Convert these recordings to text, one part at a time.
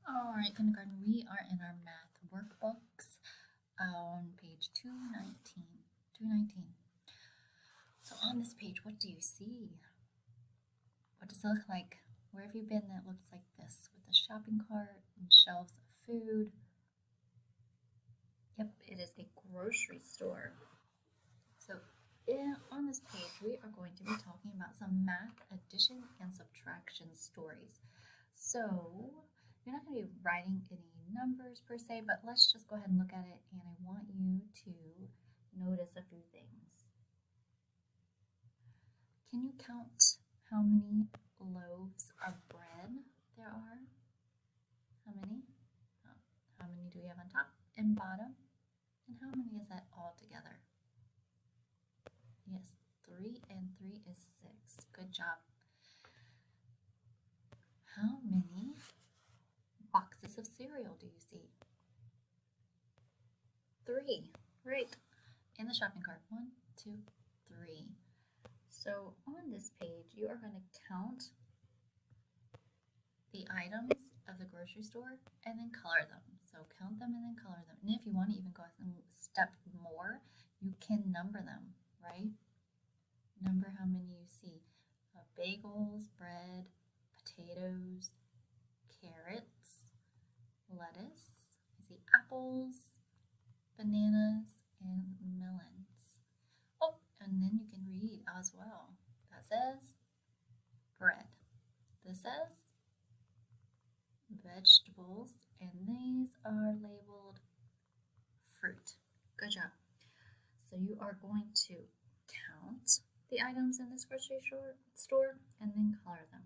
All right, kindergarten, we are in our math workbooks on page 219. 219. So on this page, what do you see? What does it look like? Where have you been that looks like this with a shopping cart and shelves of food? Yep, it is a grocery store. So on this page, we are going to be talking about some math addition and subtraction stories. So you're not going to be writing any numbers per se, but let's just go ahead and look at it, and I want you to notice a few things. Can you count how many loaves of bread there are? How many? How many do we have on top and bottom? And how many is that all together? Yes, 3 and 3 is 6. Good job. How many boxes of cereal do you see? 3. Right. In the shopping cart. 1, 2, 3. So on this page, you are going to count the items of the grocery store and then color them. So count them and then color them. And if you want to even go a step more, you can number them, right? Number how many you see. Bagels, bread, potatoes, carrots, lettuce. I see apples, bananas, and melons. Oh, and then you can read as well. That says bread. This says vegetables, and these are labeled fruit. Good job. So you are going to count the items in this grocery store and then color them.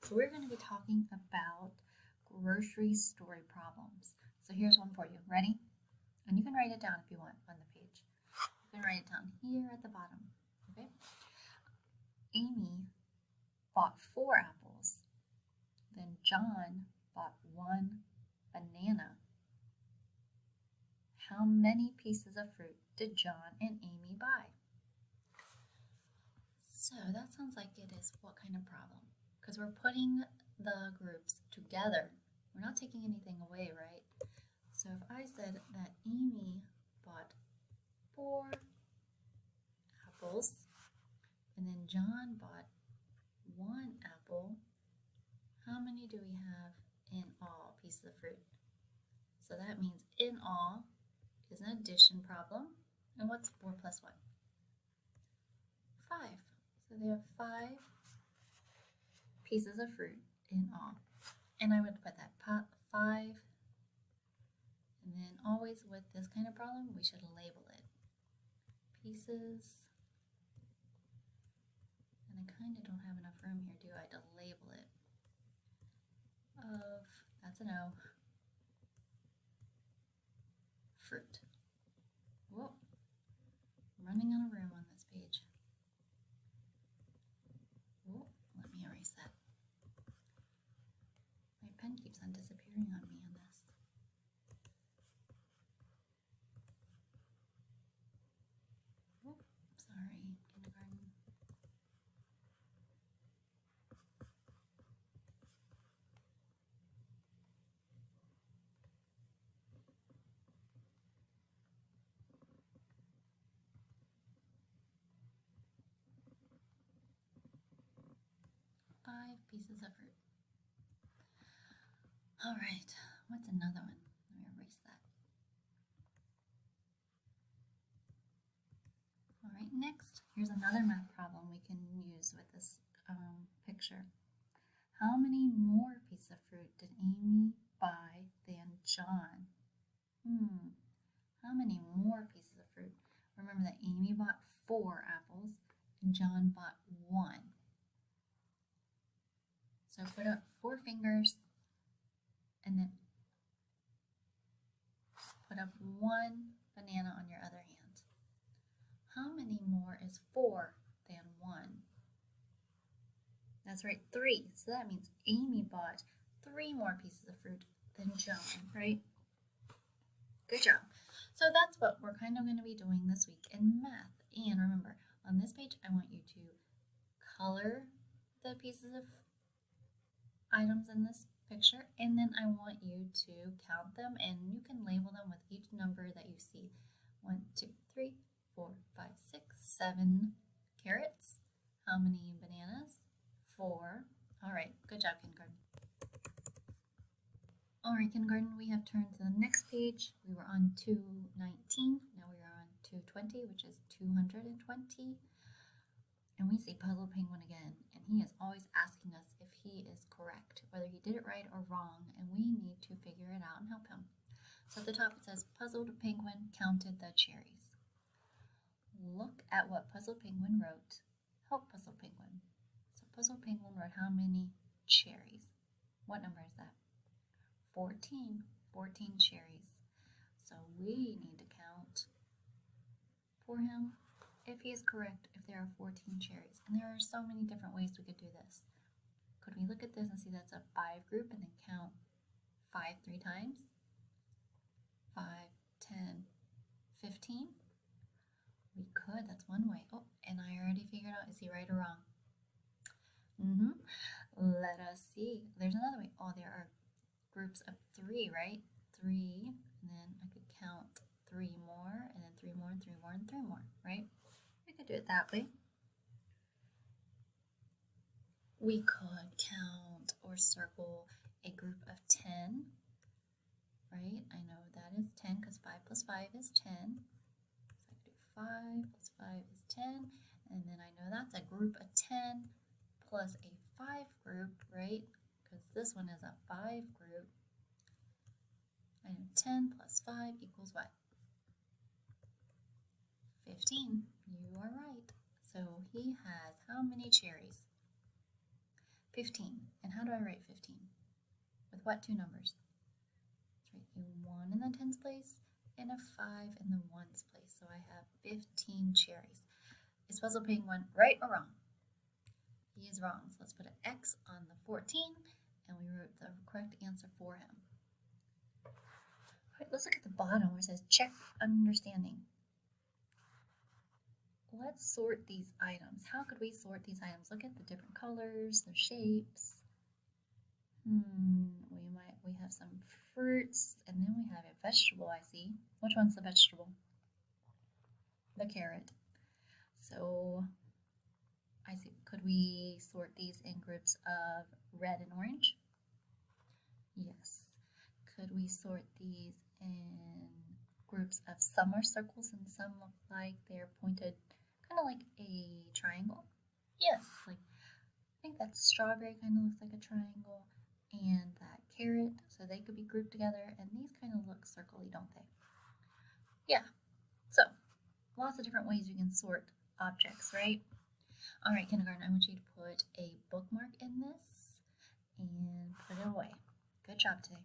So we're going to be talking about grocery store problems. So here's one for you. Ready? And you can write it down if you want on the page. You can write it down here at the bottom. Okay? Amy bought 4 apples. Then John bought 1 banana. How many pieces of fruit did John and Amy buy? So that sounds like it is what kind of problem? Because we're putting the groups together. We're not taking anything away, right? So if I said that Amy bought 4 apples and then John bought 1 apple, how many do we have in all pieces of fruit? So that means in all is an addition problem. And what's 4 plus 1? 5. So they have 5 pieces of fruit in all. And I would put that 5. And then always with this kind of problem, we should label it. Pieces. And I kind of don't have enough room here, do I, to label it. Of, that's an O. Fruit. Whoa. I'm running out of room on this page. Whoa, let me erase that. My pen keeps on disappearing on me on this. Whoa, sorry, kindergarten. Five pieces of fruit. All right, what's another one? Let me erase that. All right, next, here's another math problem we can use with this picture. How many more pieces of fruit did Amy buy than John? How many more pieces of fruit? Remember that Amy bought 4 apples and John bought 1. So put up 4 fingers and then put up 1 banana on your other hand. How many more is 4 than 1? That's right, 3. So that means Amy bought 3 more pieces of fruit than John, right? Good job. So that's what we're kind of going to be doing this week in math. And remember, on this page, I want you to color the pieces of items in this picture, and then I want you to count them, and you can label them with each number that you see. 1, 2, 3, 4, 5, 6, 7 carrots. How many bananas? 4. All right, good job, kindergarten. All right, kindergarten, we have turned to the next page. We were on 219. Now we are on 220, which is 220. And we see Puzzle Penguin again, and he is always asking us if he is correct, whether he did it right or wrong, and we need to figure it out and help him. So at the top it says, Puzzled Penguin counted the cherries. Look at what Puzzle Penguin wrote. Help Puzzle Penguin. So Puzzle Penguin wrote how many cherries? What number is that? 14. 14 cherries. So we need to count for him if he is correct, if there are 14 cherries. And there are so many different ways we could do this. Could we look at this and see that's a 5 group and then count 5 3 times? 5, 10, 15? We could, that's one way. Oh, and I already figured out, is he right or wrong? Let us see. There's another way. Oh, there are groups of 3, right? 3, and then I could count 3 more, and then 3 more, and 3 more, and 3 more, right? We could do it that way. We could count or circle a group of 10, right? I know that is 10 because 5 plus 5 is 10. So I could do 5 plus 5 is 10, and then I know that's a group of 10 plus a 5 group, right? Because this one is a 5 group. I know 10 plus 5 equals what? 15. You are right. So he has how many cherries? 15. And how do I write 15? With what two numbers? Let's write a 1 in the tens place and a 5 in the ones place. So I have 15 cherries. Is Puzzle Penguin right or wrong? He is wrong. So let's put an X on the 14, and we wrote the correct answer for him. All right, let's look at the bottom where it says check understanding. Let's sort these items. How could we sort these items? Look at the different colors, the shapes. We have some fruits, and then we have a vegetable, I see. Which one's the vegetable? The carrot. So I see. Could we sort these in groups of red and orange? Yes. Could we sort these in groups of some are circles and some look like they're pointed, kind of like a triangle? Yes. Like I think that strawberry kind of looks like a triangle, and that carrot, so they could be grouped together, and these kind of look circly, don't they? Yeah. So lots of different ways you can sort objects, right? All right, kindergarten, I want you to put a bookmark in this and put it away. Good job today.